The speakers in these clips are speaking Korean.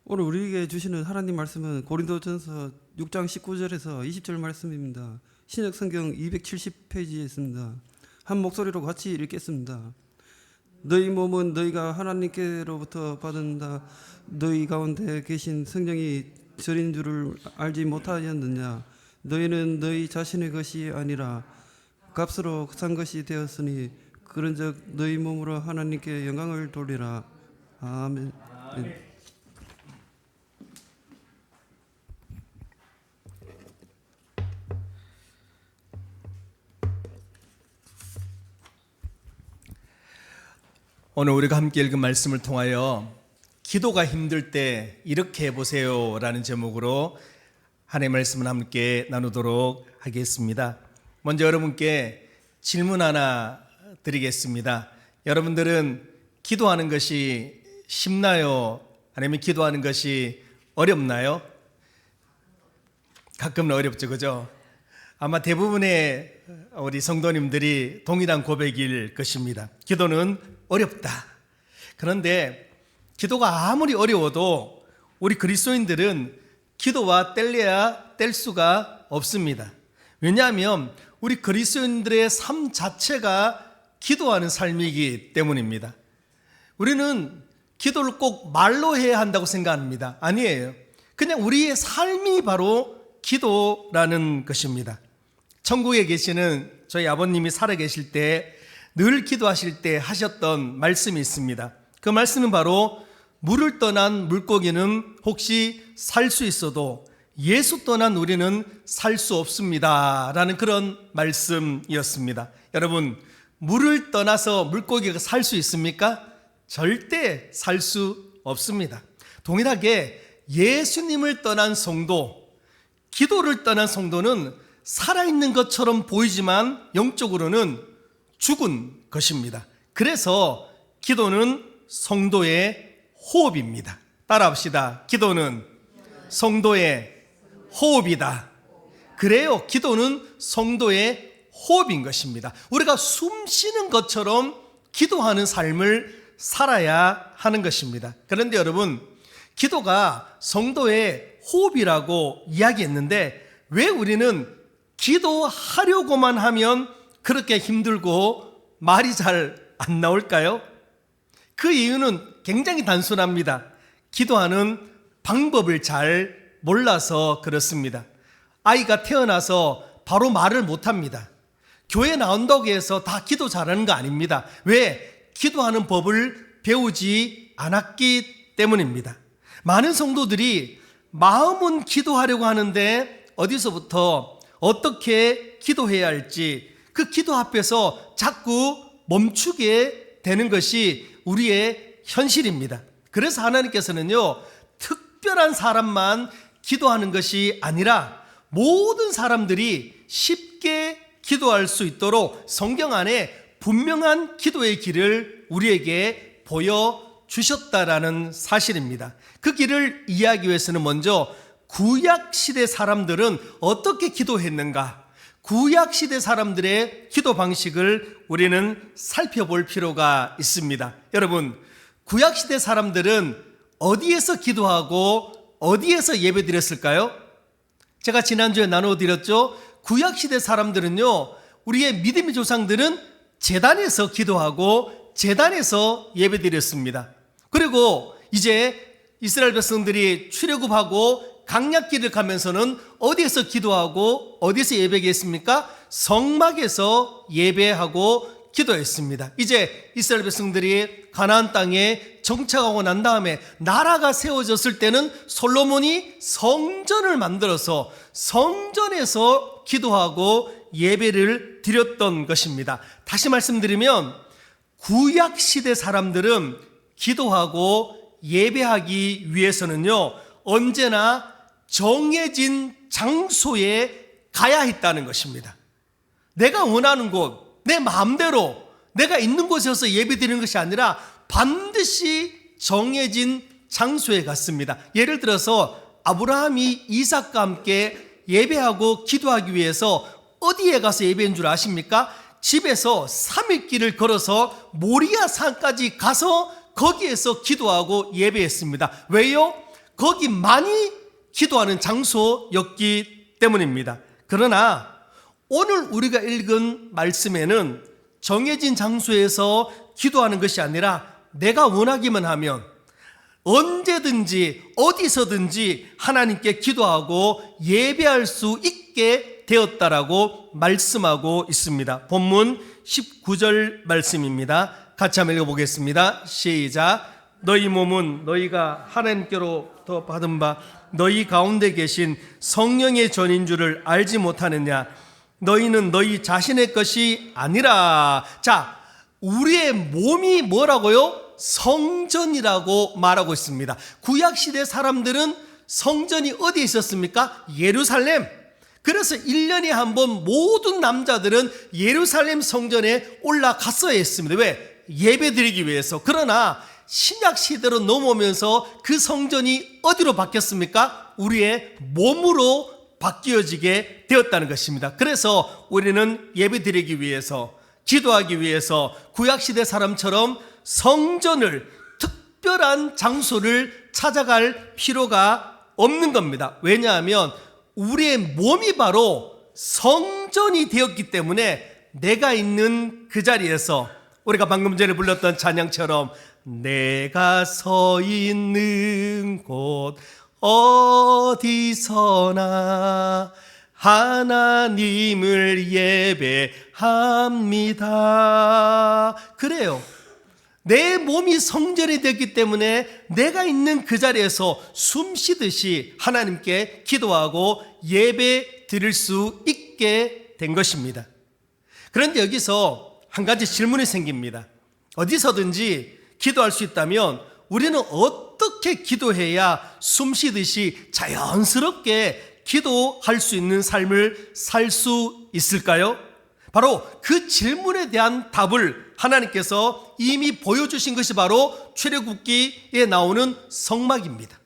오늘 우리에게 주시는 하나님 말씀은 고린도전서 6장 19절에서 20절 말씀입니다. 신약성경 270페이지에 있습니다. 한 목소리로 같이 읽겠습니다. 너희 몸은 너희가 하나님께로부터 받은다. 너희 가운데 계신 성령이 저린 줄을 알지 못하였느냐. 너희는 너희 자신의 것이 아니라 값으로 산 것이 되었으니 그런즉 너희 몸으로 하나님께 영광을 돌리라. 아멘. 오늘 우리가 함께 읽은 말씀을 통하여 기도가 힘들 때 이렇게 해보세요 라는 제목으로 하나님의 말씀을 함께 나누도록 하겠습니다. 먼저 여러분께 질문 하나 드리겠습니다. 여러분들은 기도하는 것이 쉽나요? 아니면 기도하는 것이 어렵나요? 가끔은 어렵죠, 그죠? 아마 대부분의 우리 성도님들이 동일한 고백일 것입니다. 기도는 어렵다. 그런데 기도가 아무리 어려워도 우리 그리스도인들은 기도와 뗄래야 뗄 수가 없습니다. 왜냐하면 우리 그리스도인들의 삶 자체가 기도하는 삶이기 때문입니다. 우리는 기도를 꼭 말로 해야 한다고 생각합니다. 아니에요. 그냥 우리의 삶이 바로 기도라는 것입니다. 천국에 계시는 저희 아버님이 살아계실 때 늘 기도하실 때 하셨던 말씀이 있습니다. 그 말씀은 바로 물을 떠난 물고기는 혹시 살 수 있어도 예수 떠난 우리는 살 수 없습니다 라는 그런 말씀이었습니다. 여러분, 물을 떠나서 물고기가 살 수 있습니까? 절대 살 수 없습니다. 동일하게 예수님을 떠난 성도, 기도를 떠난 성도는 살아있는 것처럼 보이지만 영적으로는 죽은 것입니다. 그래서 기도는 성도의 호흡입니다. 따라합시다. 기도는 성도의 호흡이다. 그래요. 기도는 성도의 호흡인 것입니다. 우리가 숨 쉬는 것처럼 기도하는 삶을 살아야 하는 것입니다. 그런데 여러분, 기도가 성도의 호흡이라고 이야기했는데 왜 우리는 기도하려고만 하면 그렇게 힘들고 말이 잘 안 나올까요? 그 이유는 굉장히 단순합니다. 기도하는 방법을 잘 몰라서 그렇습니다. 아이가 태어나서 바로 말을 못합니다. 교회 나온다고 해서 다 기도 잘하는 거 아닙니다. 왜? 기도하는 법을 배우지 않았기 때문입니다. 많은 성도들이 마음은 기도하려고 하는데 어디서부터 어떻게 기도해야 할지 그 기도 앞에서 자꾸 멈추게 되는 것이 우리의 현실입니다. 그래서 하나님께서는요, 특별한 사람만 기도하는 것이 아니라 모든 사람들이 쉽게 기도할 수 있도록 성경 안에 분명한 기도의 길을 우리에게 보여주셨다라는 사실입니다. 그 길을 이해하기 위해서는 먼저 구약시대 사람들은 어떻게 기도했는가, 구약시대 사람들의 기도 방식을 우리는 살펴볼 필요가 있습니다. 여러분, 구약시대 사람들은 어디에서 기도하고 어디에서 예배드렸을까요? 제가 지난주에 나눠드렸죠. 구약시대 사람들은요, 우리의 믿음의 조상들은 제단에서 기도하고 제단에서 예배드렸습니다. 그리고 이제 이스라엘 백성들이 출애굽하고 강약길을 가면서는 어디에서 기도하고 어디에서 예배했습니까? 성막에서 예배하고 기도했습니다. 이제 이스라엘 백성들이 가나안 땅에 정착하고 난 다음에 나라가 세워졌을 때는 솔로몬이 성전을 만들어서 성전에서 기도하고 예배를 드렸던 것입니다. 다시 말씀드리면 구약시대 사람들은 기도하고 예배하기 위해서는요, 언제나 정해진 장소에 가야 했다는 것입니다. 내가 원하는 곳, 내 마음대로 내가 있는 곳에서 예배드리는 것이 아니라 반드시 정해진 장소에 갔습니다. 예를 들어서 아브라함이 이삭과 함께 예배하고 기도하기 위해서 어디에 가서 예배한 줄 아십니까? 집에서 3일 길을 걸어서 모리아 산까지 가서 거기에서 기도하고 예배했습니다. 왜요? 거기 많이 기도하는 장소였기 때문입니다. 그러나 오늘 우리가 읽은 말씀에는 정해진 장소에서 기도하는 것이 아니라 내가 원하기만 하면 언제든지 어디서든지 하나님께 기도하고 예배할 수 있게 되었다라고 말씀하고 있습니다. 본문 19절 말씀입니다. 같이 한번 읽어보겠습니다. 시작. 너희 몸은 너희가 하나님께로부터 받은 바 너희 가운데 계신 성령의 전인 줄을 알지 못하느냐. 너희는 너희 자신의 것이 아니라. 자, 우리의 몸이 뭐라고요? 성전이라고 말하고 있습니다. 구약시대 사람들은 성전이 어디에 있었습니까? 예루살렘. 그래서 1년에 한 번 모든 남자들은 예루살렘 성전에 올라갔어야 했습니다. 왜? 예배 드리기 위해서. 그러나 신약시대로 넘어오면서 그 성전이 어디로 바뀌었습니까? 우리의 몸으로 바뀌어지게 되었다는 것입니다. 그래서 우리는 예배 드리기 위해서, 기도하기 위해서 구약시대 사람처럼 성전을, 특별한 장소를 찾아갈 필요가 없는 겁니다. 왜냐하면 우리의 몸이 바로 성전이 되었기 때문에 내가 있는 그 자리에서 우리가 방금 전에 불렀던 찬양처럼 내가 서 있는 곳 어디서나 하나님을 예배합니다. 그래요. 내 몸이 성전이 됐기 때문에 내가 있는 그 자리에서 숨 쉬듯이 하나님께 기도하고 예배 드릴 수 있게 된 것입니다. 그런데 여기서 한 가지 질문이 생깁니다. 어디서든지 기도할 수 있다면 우리는 어떻게 기도해야 숨 쉬듯이 자연스럽게 기도할 수 있는 삶을 살 수 있을까요? 바로 그 질문에 대한 답을 하나님께서 이미 보여주신 것이 바로 출애굽기에 나오는 성막입니다.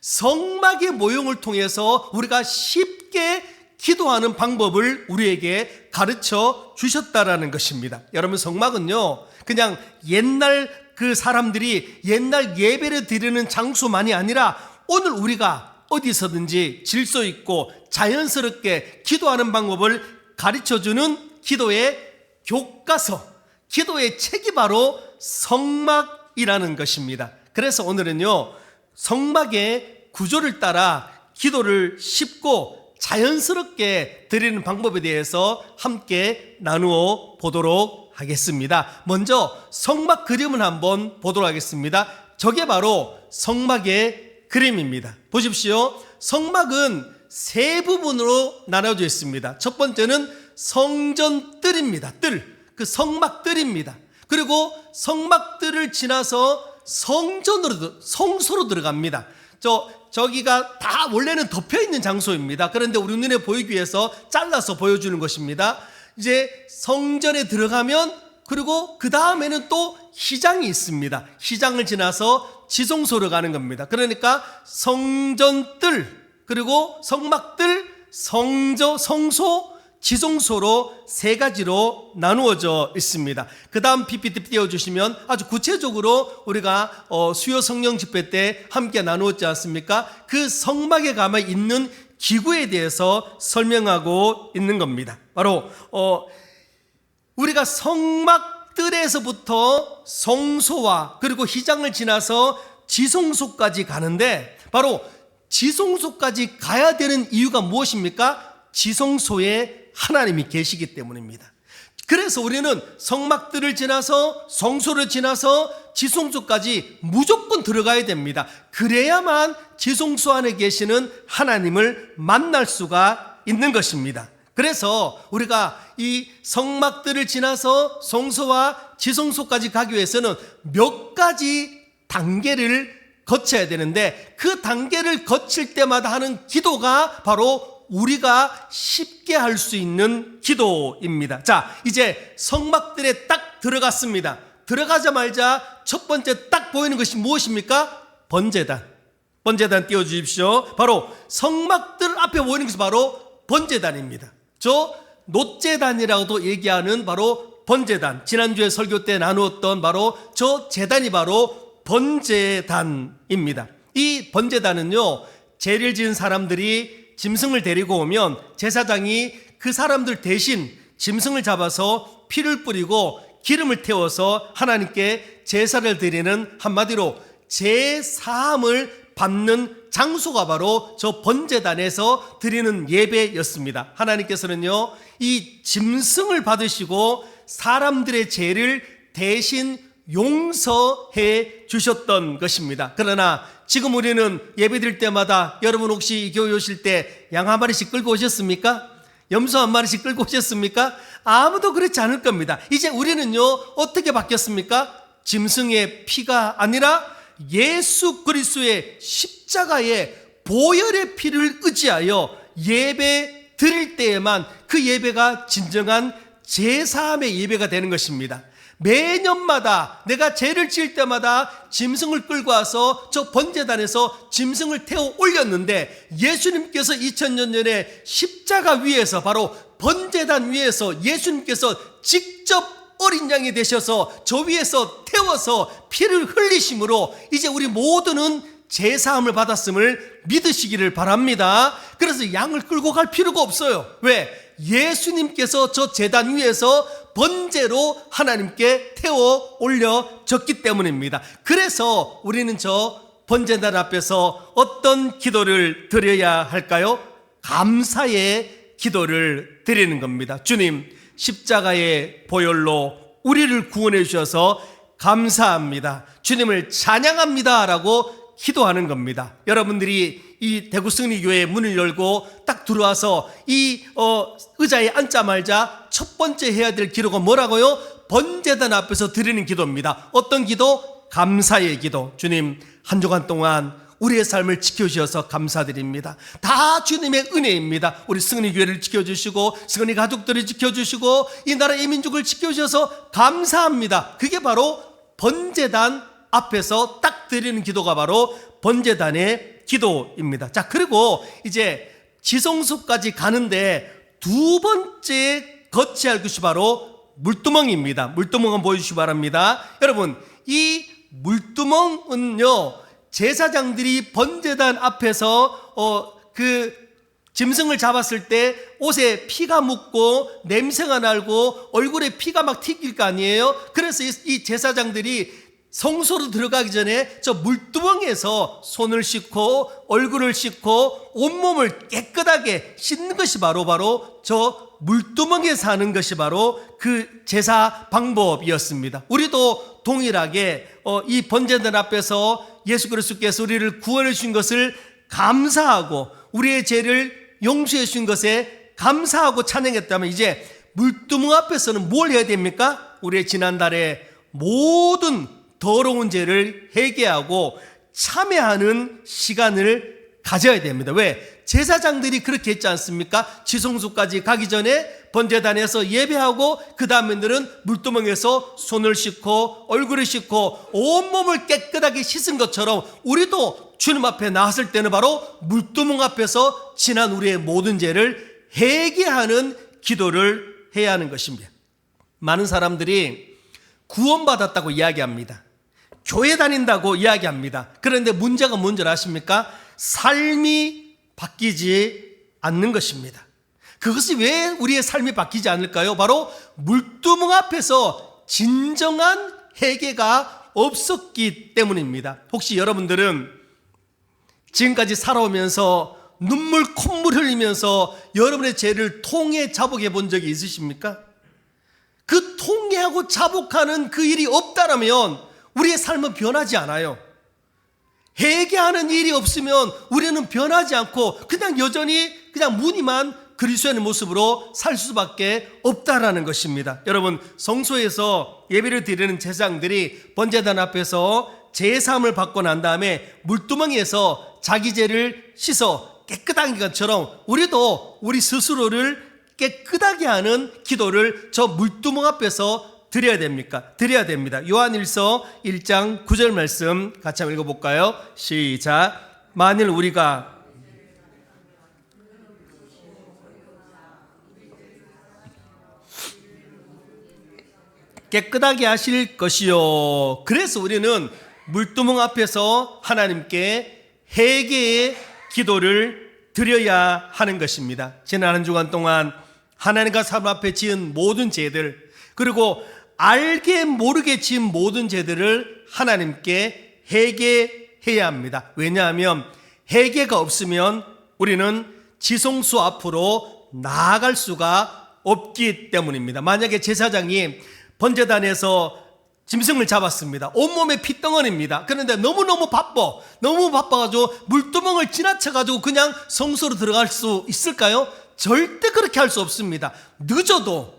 성막의 모형을 통해서 우리가 쉽게 기도하는 방법을 우리에게 가르쳐 주셨다라는 것입니다. 여러분, 성막은요 그냥 옛날 그 사람들이 옛날 예배를 드리는 장소만이 아니라 오늘 우리가 어디서든지 질서 있고 자연스럽게 기도하는 방법을 가르쳐주는 기도의 교과서, 기도의 책이 바로 성막이라는 것입니다. 그래서 오늘은요 성막의 구조를 따라 기도를 쉽고 자연스럽게 드리는 방법에 대해서 함께 나누어 보도록 하겠습니다. 먼저 성막 그림을 한번 보도록 하겠습니다. 저게 바로 성막의 그림입니다. 보십시오. 성막은 세 부분으로 나눠져 있습니다. 첫 번째는 성전뜰입니다. 뜰, 그 성막뜰입니다. 그리고 성막뜰을 지나서 성소로 들어갑니다. 저기가 다 원래는 덮여 있는 장소입니다. 그런데 우리 눈에 보이기 위해서 잘라서 보여주는 것입니다. 이제 성전에 들어가면 그리고 그 다음에는 또 휘장이 있습니다. 휘장을 지나서 지성소로 가는 겁니다. 그러니까 성전뜰, 그리고 성막뜰, 성소, 지성소로 세 가지로 나누어져 있습니다. 그 다음 PPT 띄워주시면 아주 구체적으로 우리가 수요 성령 집회 때 함께 나누었지 않습니까? 그 성막에 가면 있는 기구에 대해서 설명하고 있는 겁니다. 바로 우리가 성막뜰에서부터 성소와 그리고 휘장을 지나서 지성소까지 가는데 바로 지성소까지 가야 되는 이유가 무엇입니까? 지성소에 하나님이 계시기 때문입니다. 그래서 우리는 성막들을 지나서 성소를 지나서 지성소까지 무조건 들어가야 됩니다. 그래야만 지성소 안에 계시는 하나님을 만날 수가 있는 것입니다. 그래서 우리가 이 성막들을 지나서 성소와 지성소까지 가기 위해서는 몇 가지 단계를 거쳐야 되는데 그 단계를 거칠 때마다 하는 기도가 바로 우리가 쉽게 할 수 있는 기도입니다. 자, 이제 성막들에 딱 들어갔습니다. 들어가자마자 첫 번째 딱 보이는 것이 무엇입니까? 번제단. 번제단 띄워주십시오. 바로 성막들 앞에 보이는 것이 바로 번제단입니다. 저 놋제단이라고도 얘기하는 바로 번제단, 지난주에 설교 때 나누었던 바로 저 제단이 바로 번제단입니다. 이 번제단은요, 죄를 지은 사람들이 짐승을 데리고 오면 제사장이 그 사람들 대신 짐승을 잡아서 피를 뿌리고 기름을 태워서 하나님께 제사를 드리는, 한마디로 제사함을 받는 장소가 바로 저 번제단에서 드리는 예배였습니다. 하나님께서는요, 이 짐승을 받으시고 사람들의 죄를 대신 용서해 주셨던 것입니다. 그러나 지금 우리는 예배드릴 때마다, 여러분 혹시 교회 오실 때 양 한 마리씩 끌고 오셨습니까? 염소 한 마리씩 끌고 오셨습니까? 아무도 그렇지 않을 겁니다. 이제 우리는요, 어떻게 바뀌었습니까? 짐승의 피가 아니라 예수 그리스도의 십자가의 보혈의 피를 의지하여 예배 드릴 때에만 그 예배가 진정한 제사함의 예배가 되는 것입니다. 매년마다 내가 죄를 지을 때마다 짐승을 끌고 와서 저 번제단에서 짐승을 태워 올렸는데, 예수님께서 2000년 전에 십자가 위에서, 바로 번제단 위에서 예수님께서 직접 어린 양이 되셔서 저 위에서 태워서 피를 흘리심으로 이제 우리 모두는 제사함을 받았음을 믿으시기를 바랍니다. 그래서 양을 끌고 갈 필요가 없어요. 왜? 예수님께서 저 제단 위에서 번제로 하나님께 태워 올려졌기 때문입니다. 그래서 우리는 저 번제단 앞에서 어떤 기도를 드려야 할까요? 감사의 기도를 드리는 겁니다. 주님, 십자가의 보혈로 우리를 구원해 주셔서 감사합니다. 주님을 찬양합니다 라고 기도하는 겁니다. 여러분들이 이 대구 승리교회 문을 열고 딱 들어와서 이 의자에 앉자마자 첫 번째 해야 될 기도가 뭐라고요? 번제단 앞에서 드리는 기도입니다. 어떤 기도? 감사의 기도. 주님, 한 주간 동안 우리의 삶을 지켜주셔서 감사드립니다. 다 주님의 은혜입니다. 우리 승리교회를 지켜주시고 승리 가족들을 지켜주시고 이 나라의 민족을 지켜주셔서 감사합니다. 그게 바로 번제단 앞에서 딱 드리는 기도가 바로 번제단의 기도입니다. 자, 그리고 이제 지성소까지 가는데 두 번째 거쳐야 할 것이 바로 물두멍입니다. 물두멍 한번 보여주시기 바랍니다. 여러분, 이 물두멍은요, 제사장들이 번제단 앞에서 그 짐승을 잡았을 때 옷에 피가 묻고 냄새가 나고 얼굴에 피가 막 튀길 거 아니에요? 그래서 이 제사장들이 성소로 들어가기 전에 저 물두멍에서 손을 씻고 얼굴을 씻고 온몸을 깨끗하게 씻는 것이 바로 저 물두멍에서 하는 것이 바로 그 제사 방법이었습니다. 우리도 동일하게 이 번제단 앞에서 예수 그리스도께서 우리를 구원해 주신 것을 감사하고 우리의 죄를 용서해 주신 것에 감사하고 찬양했다면, 이제 물두멍 앞에서는 뭘 해야 됩니까? 우리의 지난달에 모든 더러운 죄를 회개하고 참회하는 시간을 가져야 됩니다. 왜? 제사장들이 그렇게 했지 않습니까? 지성소까지 가기 전에 번제단에서 예배하고 그 다음에는 물두멍에서 손을 씻고 얼굴을 씻고 온몸을 깨끗하게 씻은 것처럼 우리도 주님 앞에 나왔을 때는 바로 물두멍 앞에서 지난 우리의 모든 죄를 회개하는 기도를 해야 하는 것입니다. 많은 사람들이 구원받았다고 이야기합니다. 교회 다닌다고 이야기합니다. 그런데 문제가 뭔지 아십니까? 삶이 바뀌지 않는 것입니다. 그것이 왜 우리의 삶이 바뀌지 않을까요? 바로 물두멍 앞에서 진정한 회개가 없었기 때문입니다. 혹시 여러분들은 지금까지 살아오면서 눈물 콧물 흘리면서 여러분의 죄를 통해 자복해 본 적이 있으십니까? 그 통회하고 자복하는 그 일이 없다라면 우리의 삶은 변하지 않아요. 회개하는 일이 없으면 우리는 변하지 않고 그냥 여전히 그냥 무늬만 그리스도의 모습으로 살 수밖에 없다라는 것입니다. 여러분, 성소에서 예배를 드리는 제사장들이 번제단 앞에서 제사함을 받고 난 다음에 물두멍에서 자기 죄를 씻어 깨끗한 것처럼 우리도 우리 스스로를 깨끗하게 하는 기도를 저 물두멍 앞에서 드려야 됩니다. 요한일서 1장 9절 말씀 같이 한번 읽어볼까요? 시작. 만일 우리가 깨끗하게 하실 것이요. 그래서 우리는 물두멍 앞에서 하나님께 회개의 기도를 드려야 하는 것입니다. 지난 한 주간 동안 하나님과 사람 앞에 지은 모든 죄들, 그리고 알게 모르게 지은 모든 죄들을 하나님께 회개해야 합니다. 왜냐하면 회개가 없으면 우리는 지성소 앞으로 나아갈 수가 없기 때문입니다. 만약에 제사장이 번제단에서 짐승을 잡았습니다. 온몸에 피덩어리입니다. 그런데 너무너무 바빠가지고 물두멍을 지나쳐가지고 그냥 성소로 들어갈 수 있을까요? 절대 그렇게 할 수 없습니다. 늦어도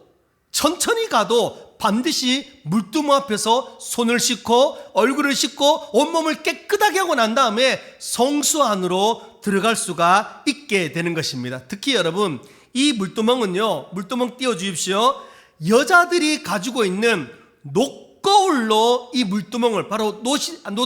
천천히 가도 반드시 물두멍 앞에서 손을 씻고 얼굴을 씻고 온몸을 깨끗하게 하고 난 다음에 성소 안으로 들어갈 수가 있게 되는 것입니다. 특히 여러분, 이 물두멍은요, 물두멍 띄워주십시오. 여자들이 가지고 있는 녹거울로 이 물두멍을, 바로 노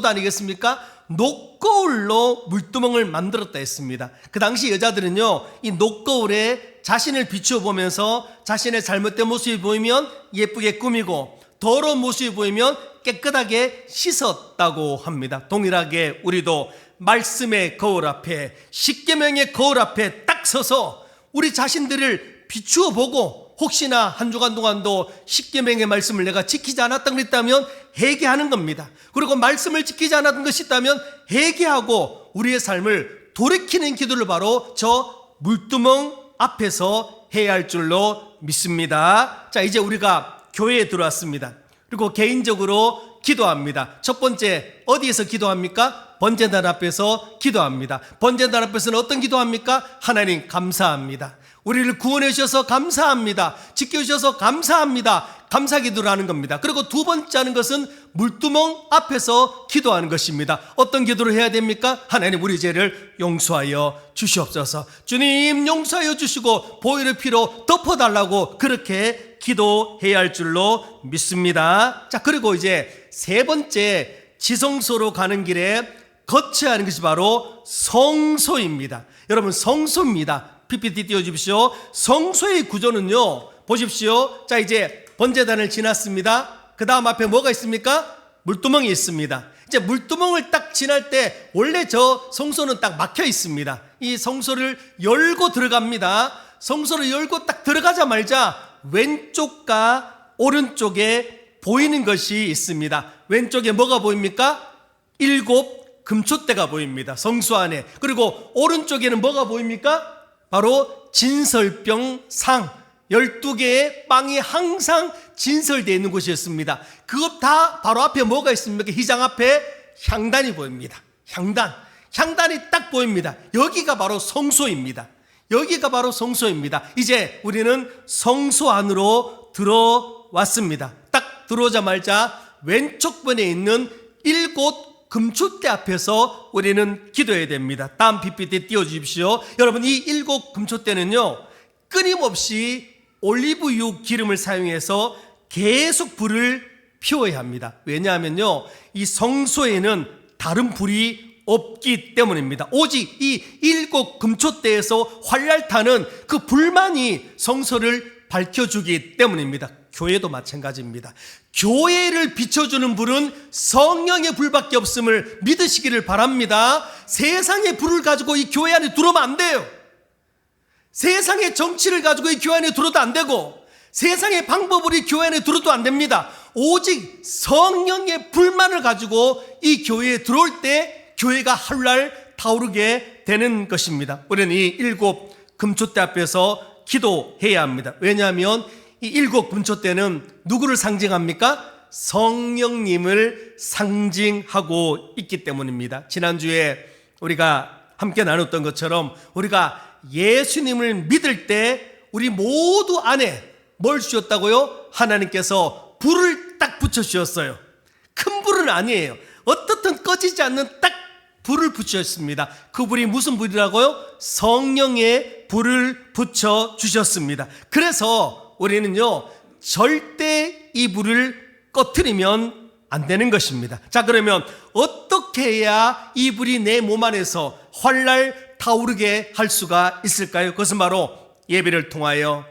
아니겠습니까? 녹거울로 물두멍을 만들었다 했습니다. 그 당시 여자들은요, 이 녹거울에 자신을 비추어 보면서 자신의 잘못된 모습이 보이면 예쁘게 꾸미고 더러운 모습이 보이면 깨끗하게 씻었다고 합니다. 동일하게 우리도 말씀의 거울 앞에, 십계명의 거울 앞에 딱 서서 우리 자신들을 비추어 보고, 혹시나 한 주간 동안도 십계명의 말씀을 내가 지키지 않았던 것 있다면 회개하는 겁니다. 그리고 말씀을 지키지 않았던 것이 있다면 회개하고 우리의 삶을 돌이키는 기도를 바로 저 물두멍 앞에서 해야 할 줄로 믿습니다. 자, 이제 우리가 교회에 들어왔습니다. 그리고 개인적으로 기도합니다. 첫 번째, 어디에서 기도합니까? 번제단 앞에서 기도합니다. 번제단 앞에서는 어떤 기도합니까? 하나님 감사합니다. 우리를 구원해 주셔서 감사합니다. 지켜주셔서 감사합니다. 감사 기도를 하는 겁니다. 그리고 두 번째 하는 것은 물두멍 앞에서 기도하는 것입니다. 어떤 기도를 해야 됩니까? 하나님, 우리 죄를 용서하여 주시옵소서. 주님, 용서하여 주시고 보혈의 피로 덮어달라고 그렇게 기도해야 할 줄로 믿습니다. 자, 그리고 이제 세 번째, 지성소로 가는 길에 거쳐야 하는 것이 바로 성소입니다. 여러분, 성소입니다. PPT 띄워주십시오. 성소의 구조는요, 보십시오. 자, 이제 번제단을 지났습니다. 그 다음 앞에 뭐가 있습니까? 물두멍이 있습니다. 이제 물두멍을 딱 지날 때 원래 저 성소는 딱 막혀 있습니다. 이 성소를 열고 들어갑니다. 성소를 열고 딱 들어가자마자 왼쪽과 오른쪽에 보이는 것이 있습니다. 왼쪽에 뭐가 보입니까? 7 금초대가 보입니다. 성소 안에. 그리고 오른쪽에는 뭐가 보입니까? 바로 진설병 상, 12개의 빵이 항상 진설되어 있는 곳이었습니다. 그것 다 바로 앞에 뭐가 있습니까? 휘장 앞에 향단이 보입니다. 향단이 딱 보입니다. 여기가 바로 성소입니다. 이제 우리는 성소 안으로 들어왔습니다. 딱 들어오자마자 왼쪽 번에 있는 7 금초대 앞에서 우리는 기도해야 됩니다. 다음 PPT 띄워주십시오. 여러분, 이 7 금초대는요, 끊임없이 올리브유 기름을 사용해서 계속 불을 피워야 합니다. 왜냐하면요, 이 성소에는 다른 불이 없기 때문입니다. 오직 이 7 금초대에서 활랄타는 그 불만이 성소를 밝혀주기 때문입니다. 교회도 마찬가지입니다. 교회를 비춰주는 불은 성령의 불밖에 없음을 믿으시기를 바랍니다. 세상의 불을 가지고 이 교회 안에 들어오면 안 돼요. 세상의 정치를 가지고 이 교회 안에 들어도 안 되고, 세상의 방법으로 이 교회 안에 들어도 안 됩니다. 오직 성령의 불만을 가지고 이 교회에 들어올 때 교회가 활랄 타오르게 되는 것입니다. 우리는 이 7 금초대 앞에서 기도해야 합니다. 왜냐하면 이 7 금초대는 누구를 상징합니까? 성령님을 상징하고 있기 때문입니다. 지난주에 우리가 함께 나눴던 것처럼 우리가 예수님을 믿을 때 우리 모두 안에 뭘 주셨다고요? 하나님께서 불을 딱 붙여주셨어요. 큰 불은 아니에요. 어떻든 꺼지지 않는 딱 불을 붙여주셨습니다. 그 불이 무슨 불이라고요? 성령의 불을 붙여주셨습니다. 그래서 우리는요, 절대 이 불을 꺼트리면 안 되는 것입니다. 자, 그러면 어떻게 해야 이 불이 내 몸 안에서 활랄 타오르게 할 수가 있을까요? 그것은 바로 예배를 통하여,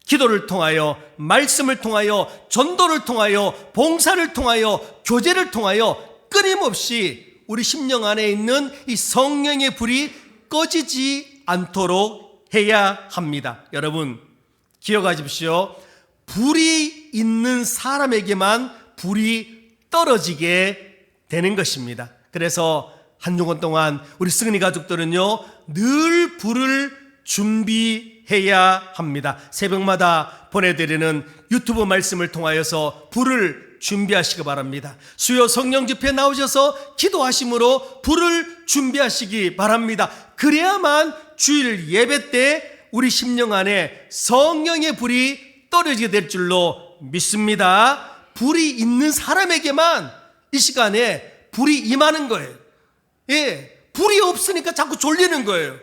기도를 통하여, 말씀을 통하여, 전도를 통하여, 봉사를 통하여, 교제를 통하여 끊임없이 우리 심령 안에 있는 이 성령의 불이 꺼지지 않도록 해야 합니다. 여러분 기억하십시오. 불이 있는 사람에게만 불이 떨어지게 되는 것입니다. 그래서 한 주간 동안 우리 승은이 가족들은요 늘 불을 준비해야 합니다. 새벽마다 보내드리는 유튜브 말씀을 통하여서 불을 준비하시기 바랍니다. 수요 성령 집회 나오셔서 기도하심으로 불을 준비하시기 바랍니다. 그래야만 주일 예배 때 우리 심령 안에 성령의 불이 떨어지게 될 줄로 믿습니다. 불이 있는 사람에게만 이 시간에 불이 임하는 거예요. 예, 불이 없으니까 자꾸 졸리는 거예요.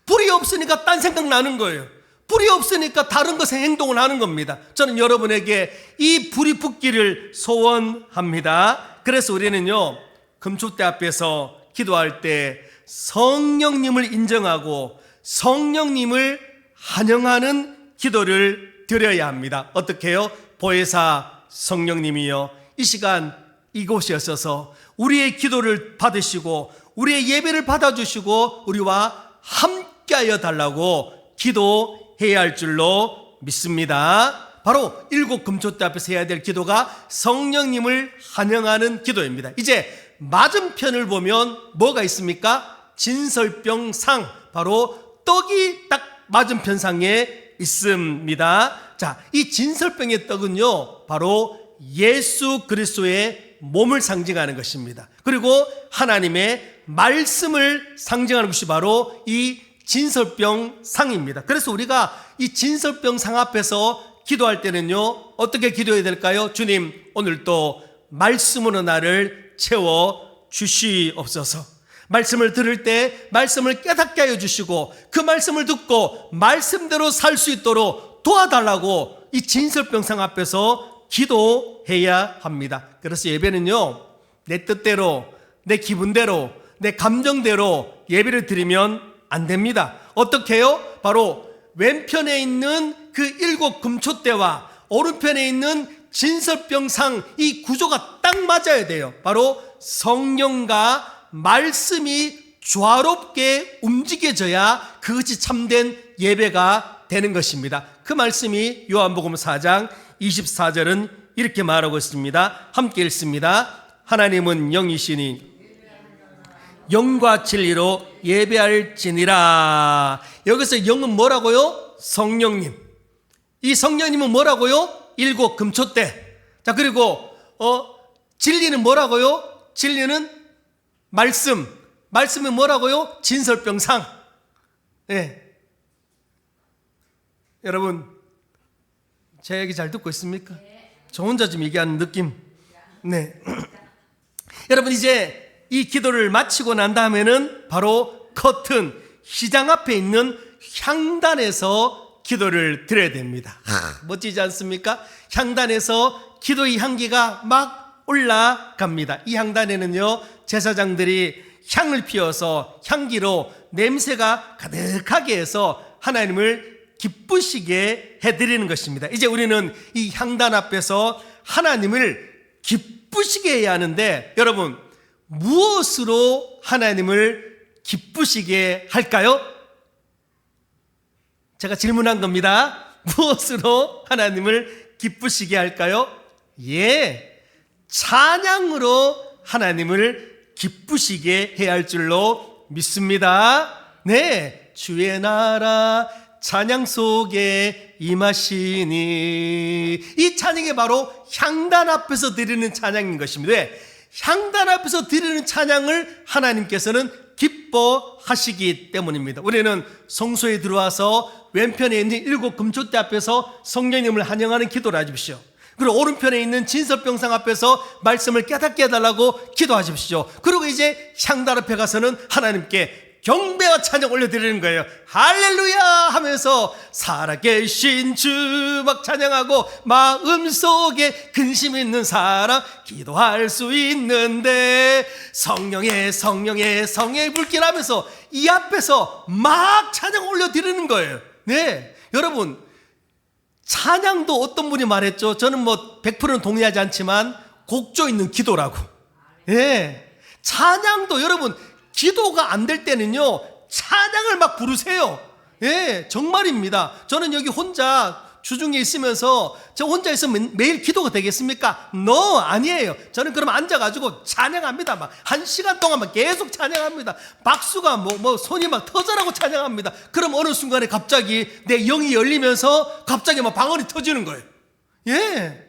불이 없으니까 딴 생각 나는 거예요. 불이 없으니까 다른 것에 행동을 하는 겁니다. 저는 여러분에게 이 불이 붙기를 소원합니다. 그래서 우리는요 금초대 앞에서 기도할 때 성령님을 인정하고 성령님을 환영하는 기도를 드려야 합니다. 어떻게 해요? 보혜사 성령님이여 이 시간 이곳에 오셔서 우리의 기도를 받으시고 우리의 예배를 받아주시고 우리와 함께하여 달라고 기도해야 할 줄로 믿습니다. 바로 7 금초대 앞에서 해야 될 기도가 성령님을 환영하는 기도입니다. 이제 맞은편을 보면 뭐가 있습니까? 진설병상, 바로 떡이 딱 맞은편상에 있습니다. 자, 이 진설병의 떡은요 바로 예수 그리스도의 몸을 상징하는 것입니다. 그리고 하나님의 말씀을 상징하는 것이 바로 이 진설병상입니다. 그래서 우리가 이 진설병상 앞에서 기도할 때는요 어떻게 기도해야 될까요? 주님 오늘도 말씀으로 나를 채워 주시옵소서. 말씀을 들을 때 말씀을 깨닫게 하여 주시고 그 말씀을 듣고 말씀대로 살 수 있도록 도와달라고 이 진설병상 앞에서 기도해야 합니다. 그래서 예배는요 내 뜻대로 내 기분대로 내 감정대로 예배를 드리면 안 됩니다. 어떻게 해요? 바로 왼편에 있는 그 7 금초대와 오른편에 있는 진설병상 이 구조가 딱 맞아야 돼요. 바로 성령과 말씀이 조화롭게 움직여져야 그것이 참된 예배가 되는 것입니다. 그 말씀이 요한복음 4장 24절은 이렇게 말하고 있습니다. 함께 읽습니다. 하나님은 영이시니 영과 진리로 예배할지니라. 여기서 영은 뭐라고요? 성령님. 이 성령님은 뭐라고요? 7 금초대. 자, 그리고 진리는 뭐라고요? 진리는 말씀. 말씀은 뭐라고요? 진설병상. 네. 여러분 제 얘기 잘 듣고 있습니까? 저 혼자 좀 얘기하는 느낌. 네. 여러분 이제 이 기도를 마치고 난 다음에는 바로 커튼, 휘장 앞에 있는 향단에서 기도를 드려야 됩니다. 멋지지 않습니까? 향단에서 기도의 향기가 막 올라갑니다. 이 향단에는요 제사장들이 향을 피워서 향기로 냄새가 가득하게 해서 하나님을 기쁘시게 해드리는 것입니다. 이제 우리는 이 향단 앞에서 하나님을 기쁘시게 해야 하는데 여러분 무엇으로 하나님을 기쁘시게 할까요? 제가 질문한 겁니다. 무엇으로 하나님을 기쁘시게 할까요? 예, 찬양으로 하나님을 기쁘시게 해야 할 줄로 믿습니다. 네, 주의 나라 찬양 속에 임하시니. 이 찬양이 바로 향단 앞에서 드리는 찬양인 것입니다. 왜? 향단 앞에서 드리는 찬양을 하나님께서는 기뻐하시기 때문입니다. 우리는 성소에 들어와서 왼편에 있는 7 금초대 앞에서 성령님을 환영하는 기도를 하십시오. 그리고 오른편에 있는 진설병상 앞에서 말씀을 깨닫게 해달라고 기도하십시오. 그리고 이제 향단 앞에 가서는 하나님께 경배와 찬양 올려드리는 거예요. 할렐루야 하면서 살아계신 주 막 찬양하고 마음속에 근심 있는 사람 기도할 수 있는데 성령의 불길 하면서 이 앞에서 막 찬양 올려드리는 거예요. 네, 여러분 찬양도 어떤 분이 말했죠? 저는 뭐 100%는 동의하지 않지만 곡조 있는 기도라고. 예, 찬양도 여러분, 기도가 안 될 때는요, 찬양을 막 부르세요. 예, 정말입니다. 저는 여기 혼자 주중에 있으면서 저 혼자 있으면 매일 기도가 되겠습니까? No, 아니에요. 저는 그럼 앉아가지고 찬양합니다. 막 1시간 동안 막 계속 찬양합니다. 박수가 손이 막 터져라고 찬양합니다. 그럼 어느 순간에 갑자기 내 영이 열리면서 갑자기 막 방언이 터지는 거예요. 예.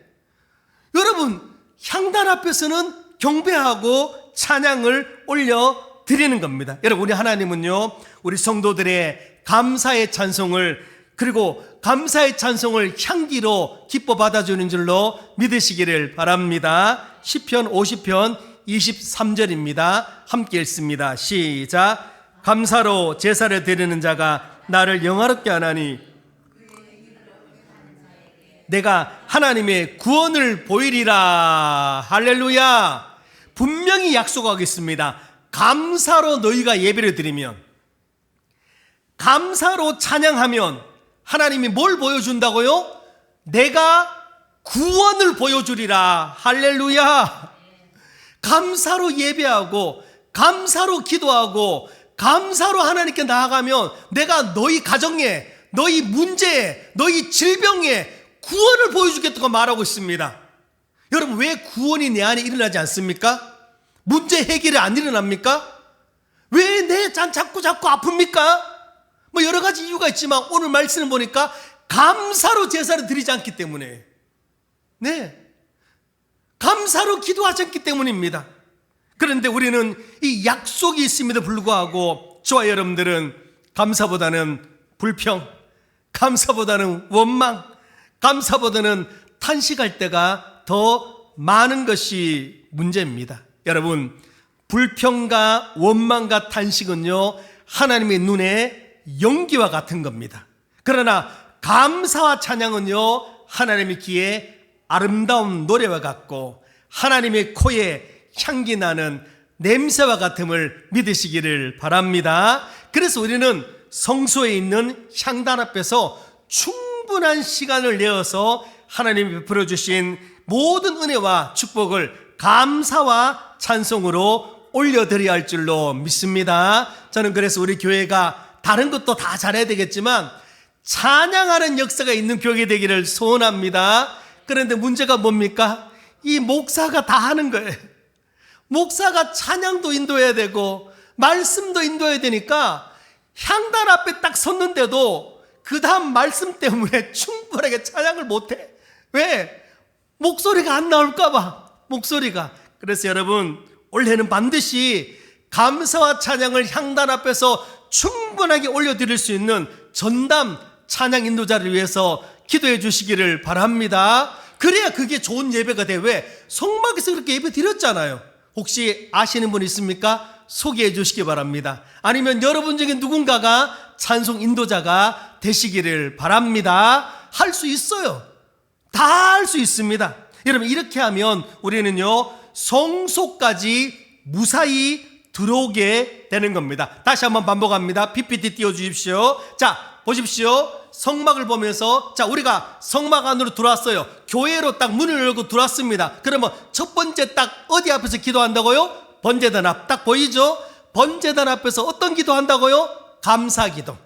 여러분, 향단 앞에서는 경배하고 찬양을 올려 드리는 겁니다. 여러분, 우리 하나님은요, 우리 성도들의 감사의 찬송을, 그리고 감사의 찬송을 향기로 기뻐 받아주는 줄로 믿으시기를 바랍니다. 시편 50편 23절입니다. 함께 읽습니다. 시작. 감사로 제사를 드리는 자가 나를 영화롭게 하나니 내가 하나님의 구원을 보이리라. 할렐루야. 분명히 약속하겠습니다. 감사로 너희가 예배를 드리면, 감사로 찬양하면 하나님이 뭘 보여준다고요? 내가 구원을 보여주리라. 할렐루야. 감사로 예배하고 감사로 기도하고 감사로 하나님께 나아가면 내가 너희 가정에, 너희 문제에, 너희 질병에 구원을 보여주겠다고 말하고 있습니다. 여러분, 왜 구원이 내 안에 일어나지 않습니까? 문제 해결이 안 일어납니까? 왜 내 자꾸 아픕니까? 여러 가지 이유가 있지만 오늘 말씀을 보니까 감사로 제사를 드리지 않기 때문에, 네, 감사로 기도하지 않기 때문입니다. 그런데 우리는 이 약속이 있음에도 불구하고 저와 여러분들은 감사보다는 불평, 감사보다는 원망, 감사보다는 탄식할 때가 더 많은 것이 문제입니다. 여러분, 불평과 원망과 탄식은요, 하나님의 눈에 연기와 같은 겁니다. 그러나 감사와 찬양은요, 하나님의 귀에 아름다운 노래와 같고 하나님의 코에 향기 나는 냄새와 같음을 믿으시기를 바랍니다. 그래서 우리는 성소에 있는 향단 앞에서 충분한 시간을 내어서 하나님이 베풀어 주신 모든 은혜와 축복을 감사와 찬송으로 올려드려야 할 줄로 믿습니다. 저는 그래서 우리 교회가 다른 것도 다 잘해야 되겠지만 찬양하는 역사가 있는 교회 되기를 소원합니다. 그런데 문제가 뭡니까? 이 목사가 다 하는 거예요. 목사가 찬양도 인도해야 되고 말씀도 인도해야 되니까 향단 앞에 딱 섰는데도 그 다음 말씀 때문에 충분하게 찬양을 못해. 왜? 목소리가 안 나올까 봐. 목소리가. 그래서 여러분, 올해는 반드시 감사와 찬양을 향단 앞에서 충분하게 올려드릴 수 있는 전담 찬양 인도자를 위해서 기도해 주시기를 바랍니다. 그래야 그게 좋은 예배가 돼. 왜? 성막에서 그렇게 예배 드렸잖아요. 혹시 아시는 분 있습니까? 소개해 주시기 바랍니다. 아니면 여러분 중에 누군가가 찬송 인도자가 되시기를 바랍니다. 할 수 있어요. 다 할 수 있습니다. 여러분, 이렇게 하면 우리는요, 성소까지 무사히 들어오게 되는 겁니다. 다시 한번 반복합니다. PPT 띄워주십시오. 자, 보십시오. 성막을 보면서, 자, 우리가 성막 안으로 들어왔어요. 교회로 딱 문을 열고 들어왔습니다. 그러면 첫 번째 딱 어디 앞에서 기도한다고요? 번제단 앞. 딱 보이죠? 번제단 앞에서 어떤 기도한다고요? 감사 기도.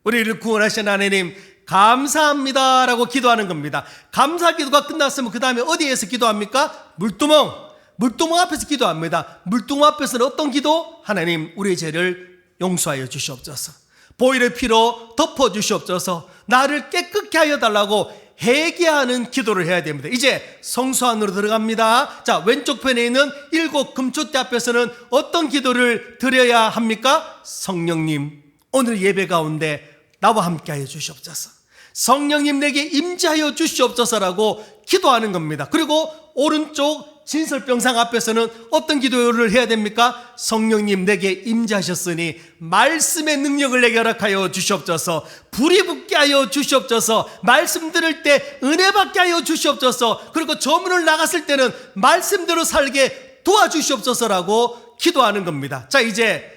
우리를 구원하신 하나님 감사합니다 라고 기도하는 겁니다. 감사 기도가 끝났으면 그 다음에 어디에서 기도합니까? 물두멍 앞에서 기도합니다. 물두멍 앞에서는 어떤 기도? 하나님, 우리의 죄를 용서하여 주시옵소서. 보혈의 피로 덮어 주시옵소서. 나를 깨끗게 하여 달라고 회개하는 기도를 해야 됩니다. 이제 성소 안으로 들어갑니다. 자, 왼쪽 편에 있는 7 금초대 앞에서는 어떤 기도를 드려야 합니까? 성령님, 오늘 예배 가운데 나와 함께 하여 주시옵소서. 성령님, 내게 임재하여 주시옵소서라고 기도하는 겁니다. 그리고 오른쪽 진설병상 앞에서는 어떤 기도를 해야 됩니까? 성령님, 내게 임재하셨으니 말씀의 능력을 내게 허락하여 주시옵소서. 불이 붙게 하여 주시옵소서. 말씀 들을 때 은혜 받게 하여 주시옵소서. 그리고 저 문을 나갔을 때는 말씀대로 살게 도와주시옵소서라고 기도하는 겁니다. 자, 이제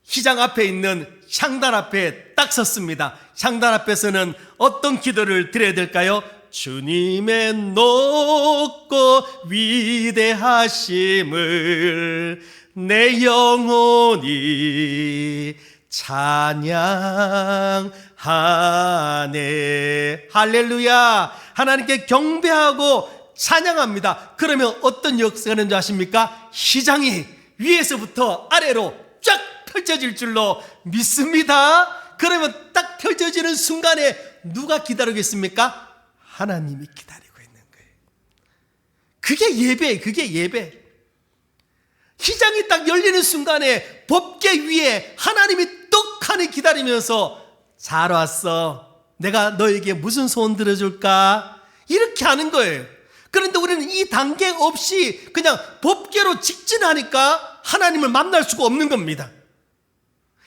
희장 앞에 있는 향단 앞에 딱 섰습니다. 향단 앞에서는 어떤 기도를 드려야 될까요? 주님의 높고 위대하심을 내 영혼이 찬양하네. 할렐루야. 하나님께 경배하고 찬양합니다. 그러면 어떤 역사가 있는지 아십니까? 휘장이 위에서부터 아래로 쫙 펼쳐질 줄로 믿습니다. 그러면 딱 펼쳐지는 순간에 누가 기다리겠습니까? 하나님이 기다리고 있는 거예요. 그게 예배예요. 그게 예배. 휘장이 딱 열리는 순간에 법궤 위에 하나님이 떡하니 기다리면서 잘 왔어. 내가 너에게 무슨 소원 들어줄까? 이렇게 하는 거예요. 그런데 우리는 이 단계 없이 그냥 법궤로 직진하니까 하나님을 만날 수가 없는 겁니다.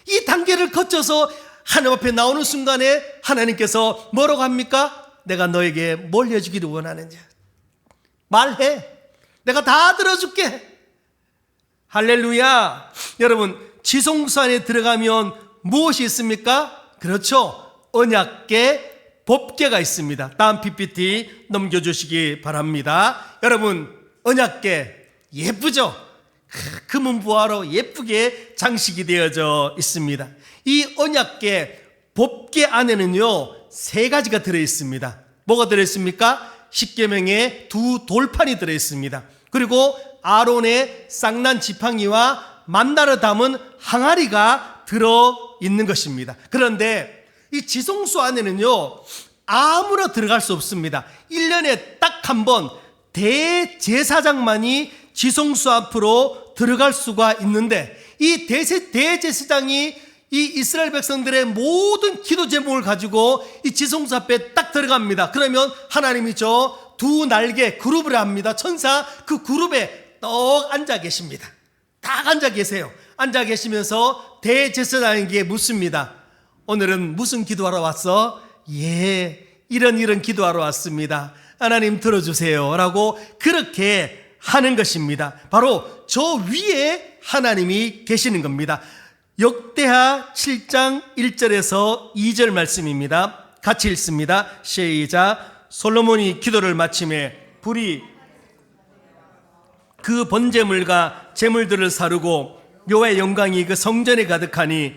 이 단계를 거쳐서 하나님 앞에 나오는 순간에 하나님께서 뭐라고 합니까? 내가 너에게 뭘 해주기를 원하느냐? 말해. 내가 다 들어줄게. 할렐루야. 여러분, 지성소 안에 들어가면 무엇이 있습니까? 그렇죠. 언약궤, 법궤가 있습니다. 다음 PPT 넘겨주시기 바랍니다. 여러분, 언약궤 예쁘죠? 금은보화로 예쁘게 장식이 되어져 있습니다. 이 언약궤, 법궤 안에는요 3가지가 들어있습니다. 뭐가 들어있습니까? 십계명의 2 돌판이 들어있습니다. 그리고 아론의 쌍난 지팡이와 만나를 담은 항아리가 들어있는 것입니다. 그런데 이 지성소 안에는요 아무나 들어갈 수 없습니다. 1년에 딱 한 번 대제사장만이 지성소 앞으로 들어갈 수가 있는데, 이 대제사장이 이 이스라엘 백성들의 모든 기도 제목을 가지고 이 지성소 앞에 딱 들어갑니다. 그러면 하나님이 저 2 날개 그룹을 합니다. 천사 그 그룹에 떡 앉아 계십니다. 딱 앉아 계세요. 앉아 계시면서 대제사장에게 묻습니다. 오늘은 무슨 기도하러 왔어? 예, 이런 기도하러 왔습니다. 하나님 들어주세요 라고 그렇게 하는 것입니다. 바로 저 위에 하나님이 계시는 겁니다. 역대하 7장 1절에서 2절 말씀입니다. 같이 읽습니다. 시작. 솔로몬이 기도를 마침에 불이 그 번제물과 제물들을 사르고 여호와의 영광이 그 성전에 가득하니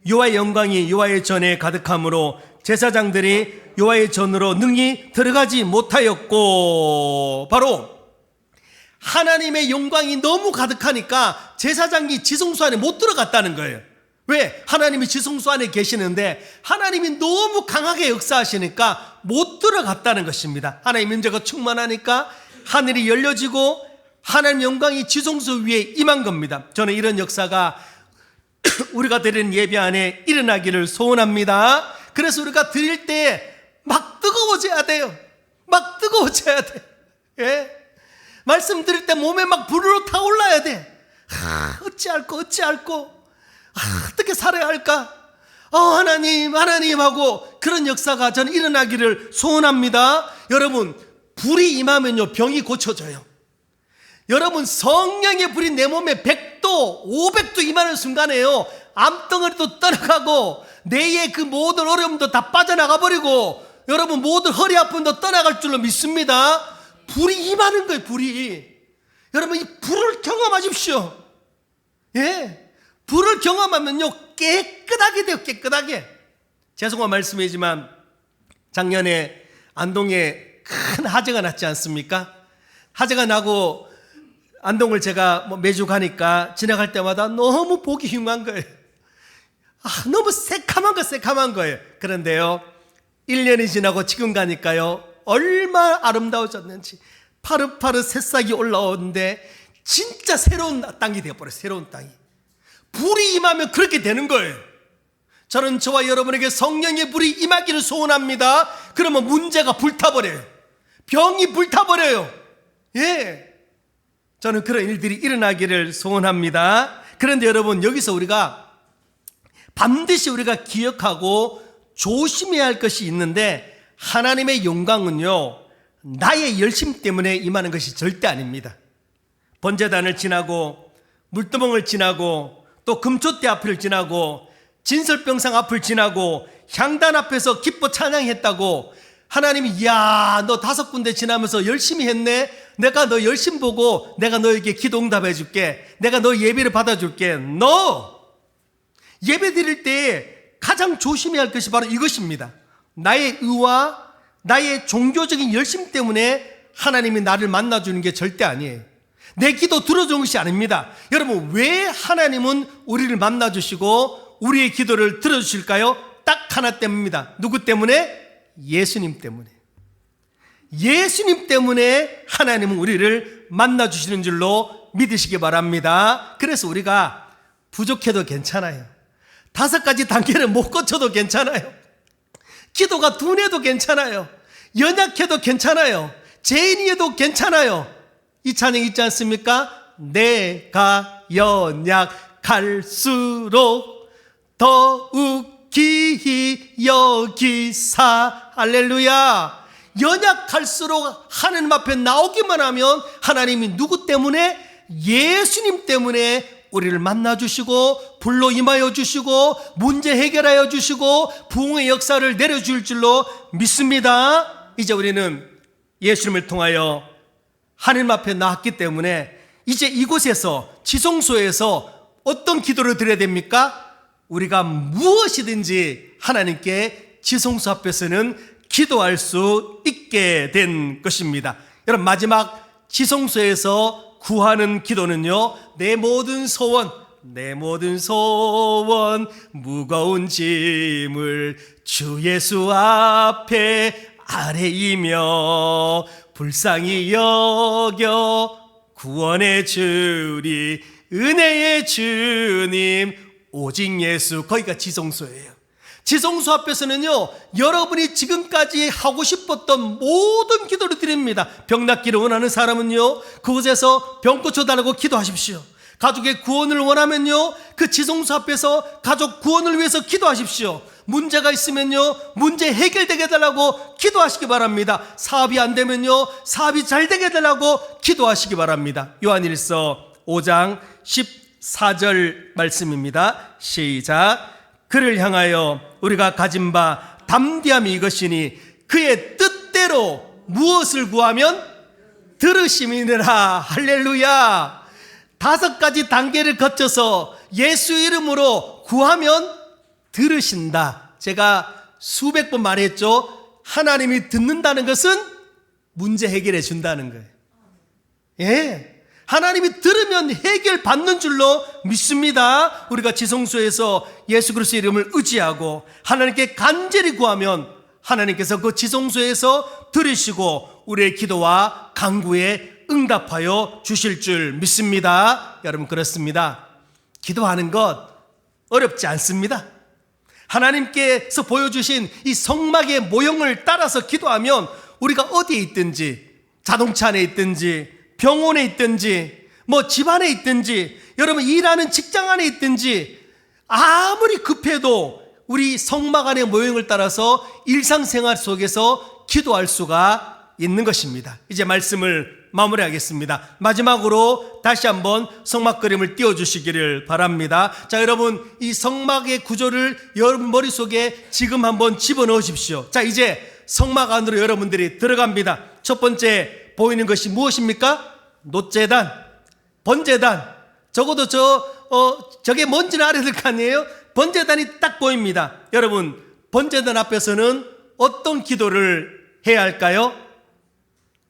여호와의 영광이 여호와의 전에 가득함으로 제사장들이 여호와의 전으로 능히 들어가지 못하였고, 바로 하나님의 영광이 너무 가득하니까 제사장이 지성소 안에 못 들어갔다는 거예요. 왜? 하나님이 지성소 안에 계시는데 하나님이 너무 강하게 역사하시니까 못 들어갔다는 것입니다. 하나님 임재가 충만하니까 하늘이 열려지고 하나님 영광이 지성소 위에 임한 겁니다. 저는 이런 역사가 우리가 드리는 예배 안에 일어나기를 소원합니다. 그래서 우리가 드릴 때 막 뜨거워져야 돼요. 막 뜨거워져야 돼. 예? 말씀 드릴 때 몸에 막 불으로 타올라야 돼. 어찌할꼬 어떻게 살아야 할까? 하나님 하고 그런 역사가 저는 일어나기를 소원합니다. 여러분, 불이 임하면요 병이 고쳐져요. 여러분, 성령의 불이 내 몸에 100도 500도 임하는 순간에요 암덩어리도 떠나가고 뇌의 그 모든 어려움도 다 빠져나가 버리고 여러분 모든 허리 아픔도 떠나갈 줄로 믿습니다. 불이 임하는 거예요. 불이. 여러분, 이 불을 경험하십시오. 예, 불을 경험하면요 깨끗하게 돼요. 깨끗하게. 죄송한 말씀이지만 작년에 안동에 큰 화재가 났지 않습니까? 화재가 나고 안동을 제가 매주 가니까 지나갈 때마다 너무 보기 흉한 거예요. 너무 새카만 거예요. 그런데요 1년이 지나고 지금 가니까요 얼마나 아름다워졌는지, 파릇파릇 새싹이 올라오는데 진짜 새로운 땅이 되어버려요. 새로운 땅이. 불이 임하면 그렇게 되는 거예요. 저는 저와 여러분에게 성령의 불이 임하기를 소원합니다. 그러면 문제가 불타버려요. 병이 불타버려요. 예, 저는 그런 일들이 일어나기를 소원합니다. 그런데 여러분, 여기서 우리가 반드시 우리가 기억하고 조심해야 할 것이 있는데, 하나님의 영광은요 나의 열심 때문에 임하는 것이 절대 아닙니다. 번제단을 지나고 물두멍을 지나고 또 금초대 앞을 지나고 진설병상 앞을 지나고 향단 앞에서 기뻐 찬양했다고 하나님이 이야 너 5군데 지나면서 열심히 했네. 내가 너 열심 보고 내가 너에게 기도 응답해 줄게. 내가 너 예배를 받아줄게. No! 예배 드릴 때 가장 조심해야 할 것이 바로 이것입니다. 나의 의와 나의 종교적인 열심 때문에 하나님이 나를 만나주는 게 절대 아니에요. 내 기도 들어주는 것이 아닙니다. 여러분, 왜 하나님은 우리를 만나주시고 우리의 기도를 들어주실까요? 딱 하나 때문입니다. 누구 때문에? 예수님 때문에. 예수님 때문에 하나님은 우리를 만나주시는 줄로 믿으시기 바랍니다. 그래서 우리가 부족해도 괜찮아요. 5가지 단계를 못 거쳐도 괜찮아요. 기도가 둔해도 괜찮아요. 연약해도 괜찮아요. 죄인이어도 괜찮아요. 이 찬양 있지 않습니까? 내가 연약할수록 더욱 기히 여기사. 할렐루야. 연약할수록 하나님 앞에 나오기만 하면 하나님이 누구 때문에? 예수님 때문에 우리를 만나주시고 불로 임하여 주시고 문제 해결하여 주시고 부흥의 역사를 내려줄 줄로 믿습니다. 이제 우리는 예수님을 통하여 하나님 앞에 나왔기 때문에 이제 이곳에서 지성소에서 어떤 기도를 드려야 됩니까? 우리가 무엇이든지 하나님께 지성소 앞에서는 기도할 수 있게 된 것입니다. 여러분, 마지막 지성소에서 구하는 기도는요, 내 모든 소원 무거운 짐을 주 예수 앞에 아뢰이며 불쌍히 여겨 구원해 주리 은혜의 주님 오직 예수. 거기가 지성소예요. 지성소 앞에서는요, 여러분이 지금까지 하고 싶었던 모든 기도를 드립니다. 병 낫기를 원하는 사람은요, 그곳에서 병 고쳐달라고 기도하십시오. 가족의 구원을 원하면요, 그 지성소 앞에서 가족 구원을 위해서 기도하십시오. 문제가 있으면요, 문제 해결되게 해달라고 기도하시기 바랍니다. 사업이 안 되면요, 사업이 잘 되게 해달라고 기도하시기 바랍니다. 요한일서 5장 14절 말씀입니다. 시작. 그를 향하여 우리가 가진 바 담대함이 이것이니 그의 뜻대로 무엇을 구하면 들으심이니라. 할렐루야. 5가지 단계를 거쳐서 예수 이름으로 구하면 들으신다. 제가 수백 번 말했죠. 하나님이 듣는다는 것은 문제 해결해 준다는 거예요. 예. 하나님이 들으면 해결받는 줄로 믿습니다. 우리가 지성소에서 예수 그리스도의 이름을 의지하고 하나님께 간절히 구하면 하나님께서 그 지성소에서 들으시고 우리의 기도와 간구에 응답하여 주실 줄 믿습니다. 여러분, 그렇습니다. 기도하는 것 어렵지 않습니다. 하나님께서 보여주신 이 성막의 모형을 따라서 기도하면 우리가 어디에 있든지, 자동차 안에 있든지 병원에 있든지 뭐 집안에 있든지 여러분 일하는 직장 안에 있든지 아무리 급해도 우리 성막 안의 모형을 따라서 일상생활 속에서 기도할 수가 있는 것입니다. 이제 말씀을 마무리하겠습니다. 마지막으로 다시 한번 성막 그림을 띄워주시기를 바랍니다. 자, 여러분, 이 성막의 구조를 여러분 머릿속에 지금 한번 집어넣으십시오. 자, 이제 성막 안으로 여러분들이 들어갑니다. 첫 번째 보이는 것이 무엇입니까? 놋재단, 번제단. 적어도 저게 뭔지는 알아야 될 거 아니에요? 번제단이 딱 보입니다. 여러분, 번제단 앞에서는 어떤 기도를 해야 할까요?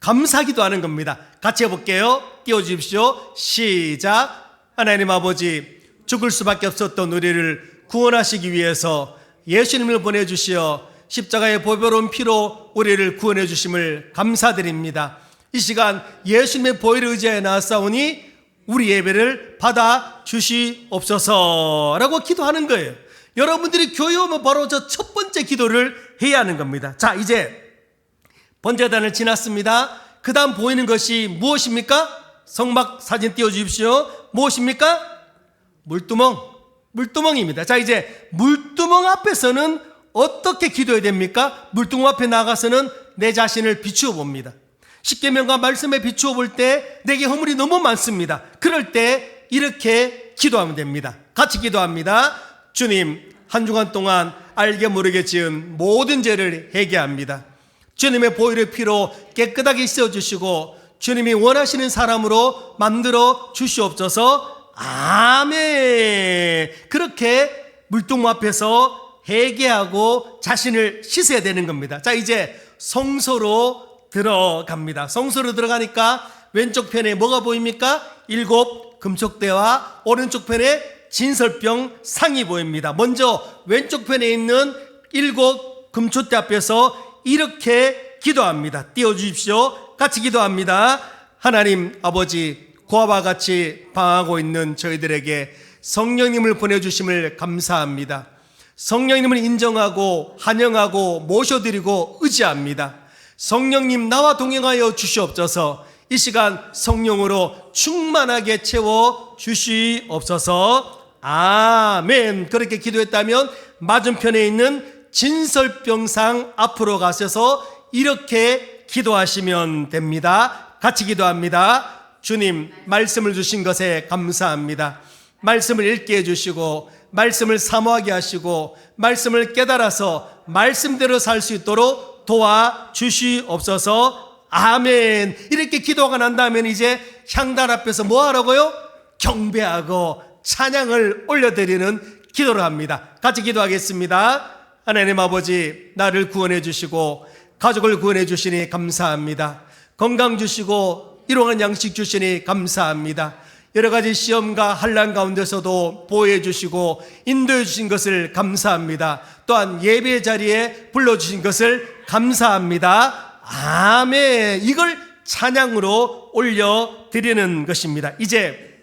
감사기도 하는 겁니다. 같이 해볼게요. 띄워주십시오. 시작. 하나님 아버지, 죽을 수밖에 없었던 우리를 구원하시기 위해서 예수님을 보내주시어 십자가의 보배로운 피로 우리를 구원해 주심을 감사드립니다. 이 시간 예수님의 보혈을 의지하여 나왔사오니 우리 예배를 받아 주시옵소서라고 기도하는 거예요. 여러분들이 교회 오면 바로 저 첫 번째 기도를 해야 하는 겁니다. 자, 이제 번제단을 지났습니다. 그 다음 보이는 것이 무엇입니까? 성막 사진 띄워주십시오. 무엇입니까? 물두멍입니다. 자, 이제 물두멍 앞에서는 어떻게 기도해야 됩니까? 물두멍 앞에 나가서는 내 자신을 비추어 봅니다. 십계명과 말씀에 비추어 볼 때 내게 허물이 너무 많습니다. 그럴 때 이렇게 기도하면 됩니다. 같이 기도합니다. 주님, 한 주간 동안 알게 모르게 지은 모든 죄를 회개합니다. 주님의 보혈의 피로 깨끗하게 씻어주시고 주님이 원하시는 사람으로 만들어 주시옵소서. 아멘. 그렇게 물동 앞에서 회개하고 자신을 씻어야 되는 겁니다. 자, 이제 성소로 들어갑니다. 성소로 들어가니까 왼쪽 편에 뭐가 보입니까? 7 금촉대와 오른쪽 편에 진설병 상이 보입니다. 먼저 왼쪽 편에 있는 7 금촉대 앞에서 이렇게 기도합니다. 띄워주십시오. 같이 기도합니다. 하나님 아버지, 그와 같이 방하고 있는 저희들에게 성령님을 보내주심을 감사합니다. 성령님을 인정하고 환영하고 모셔드리고 의지합니다. 성령님 나와 동행하여 주시옵소서. 이 시간 성령으로 충만하게 채워 주시옵소서. 아멘. 그렇게 기도했다면 맞은편에 있는 진설병상 앞으로 가셔서 이렇게 기도하시면 됩니다. 같이 기도합니다. 주님, 말씀을 주신 것에 감사합니다. 말씀을 읽게 해주시고 말씀을 사모하게 하시고 말씀을 깨달아서 말씀대로 살 수 있도록 도와주시옵소서. 아멘. 이렇게 기도가 난 다음에 이제 향단 앞에서 뭐 하라고요? 경배하고 찬양을 올려드리는 기도를 합니다. 같이 기도하겠습니다. 하나님 아버지, 나를 구원해 주시고 가족을 구원해 주시니 감사합니다. 건강 주시고 일용할 양식 주시니 감사합니다. 여러 가지 시험과 환난 가운데서도 보호해 주시고 인도해 주신 것을 감사합니다. 또한 예배 자리에 불러주신 것을 감사합니다. 아멘. 이걸 찬양으로 올려드리는 것입니다. 이제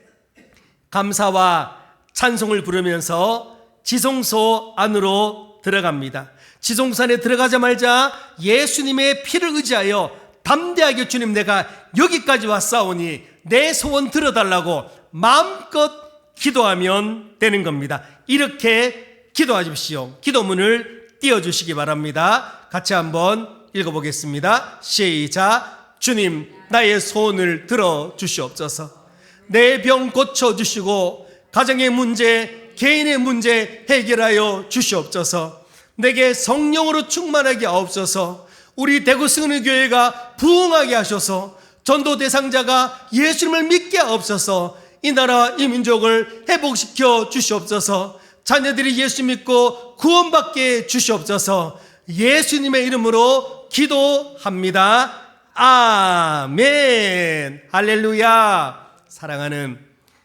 감사와 찬송을 부르면서 지성소 안으로 들어갑니다. 지성소 안에 들어가자마자 예수님의 피를 의지하여 담대하게 주님, 내가 여기까지 왔사오니 내 소원 들어달라고 마음껏 기도하면 되는 겁니다. 이렇게 기도하십시오. 기도문을 띄워주시기 바랍니다. 같이 한번 읽어보겠습니다. 시작. 주님, 나의 소원을 들어주시옵소서. 내 병 고쳐주시고 가정의 문제, 개인의 문제 해결하여 주시옵소서. 내게 성령으로 충만하게 하옵소서. 우리 대구 승리교회가 부흥하게 하셔서 전도 대상자가 예수님을 믿게 하옵소서. 이 나라 이 민족을 회복시켜 주시옵소서. 자녀들이 예수 믿고 구원받게 주시옵소서. 예수님의 이름으로 기도합니다. 아멘. 할렐루야. 사랑하는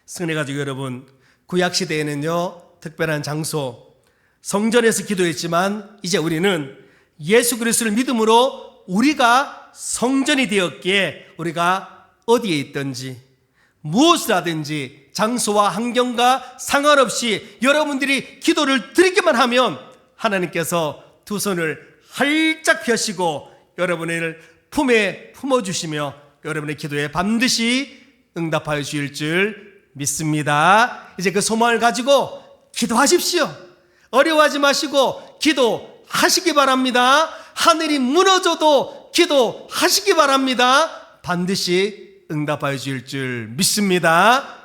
승리가족 여러분, 구약시대에는요 특별한 장소 성전에서 기도했지만 이제 우리는 예수 그리스도를 믿음으로 우리가 성전이 되었기에 우리가 어디에 있든지 무엇을 하든지 장소와 환경과 상관없이 여러분들이 기도를 드리기만 하면 하나님께서 두 손을 활짝 펴시고 여러분을 품에 품어주시며 여러분의 기도에 반드시 응답하여 주실 줄 믿습니다. 이제 그 소망을 가지고 기도하십시오. 어려워하지 마시고 기도하시기 바랍니다. 하늘이 무너져도 기도하시기 바랍니다. 반드시 응답하여 주실 줄 믿습니다.